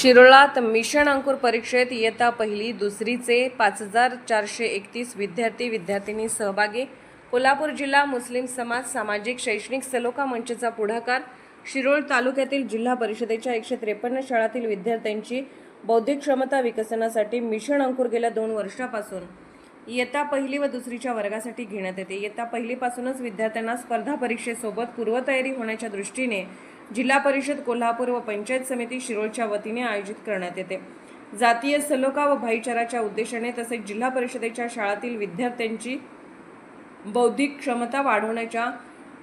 शिरोळात mission अंकुर परीक्षेत इयत्ता पहिली दुसरीचे 5431 विद्यार्थी सहभागी. कोल्हापूर जिल्हा मुस्लिम समाज सामाजिक शैक्षणिक सलोखा मंचचा पुढाकार. शिरोळ तालुक्यातील जिल्हा परिषदेच्या 153 शाळांतील विद्यार्थ्यांची बौद्धिक क्षमता विकसनासाठी मिशन अंकुर गेल्या 2 वर्षापासून इयत्ता पहिली व दुसरीच्या वर्गासाठी घेण्यात येते. इयत्ता पहिलीपासूनच विद्यार्थ्यांना स्पर्धा परीक्षेसोबत पूर्वतयारी होण्याच्या दृष्टीने जिल्हा परिषद कोल्हापूर व पंचायत समिती शिरोळच्या वतीने आयोजित करण्यात येते. जातीय सलोखा व भाईचाराच्या उद्देशाने तसेच जिल्हा परिषदेच्या शाळांतील विद्यार्थ्यांची बौद्धिक क्षमता वाढवण्याच्या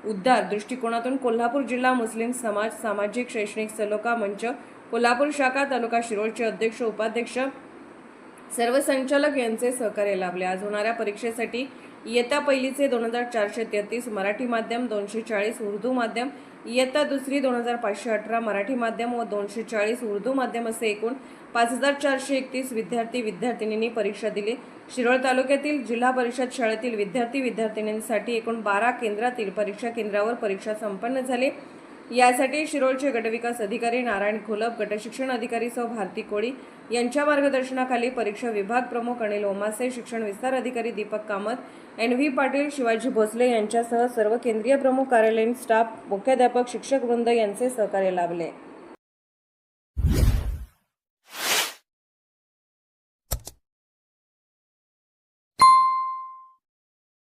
उदार दृष्टिकोनातून कोल्हापूर जिल्हा मुस्लिम समाज सामाजिक शैक्षणिक सलोखा मंच कोल्हापूर शाखा तालुका शिरोळचे अध्यक्ष उपाध्यक्ष सर्व संचालक यांचे सहकार्य लाभले. आज होणाऱ्या परीक्षेसाठी इयत्ता पहिलीचे 2433 मराठी माध्यम, 240 उर्दू माध्यम, इयत्ता दुसरी 2518 मराठी माध्यम व 240 उर्दू माध्यम असे एकूण 5431 विद्यार्थिनींनी परीक्षा दिली. शिरोळ तालुक्यातील जिल्हा परिषद शाळेतील विद्यार्थिनींसाठी एकूण 12 केंद्रातील परीक्षा केंद्रावर परीक्षा संपन्न झाली. यासाठी शिरोळचे गटविकास अधिकारी नारायण खोलप, गटशिक्षण अधिकारी सौ भारती कोळी यांच्या मार्गदर्शनाखाली परीक्षा विभाग प्रमुख अनिल ओमासे, शिक्षण विस्तार अधिकारी दीपक कामत, NV पाटील, शिवाजी भोसले यांच्यासह सर्व केंद्रीय प्रमुख, कार्यालयीन स्टाफ, मुख्याध्यापक, शिक्षक वृंद यांचे सहकार्य लाभले.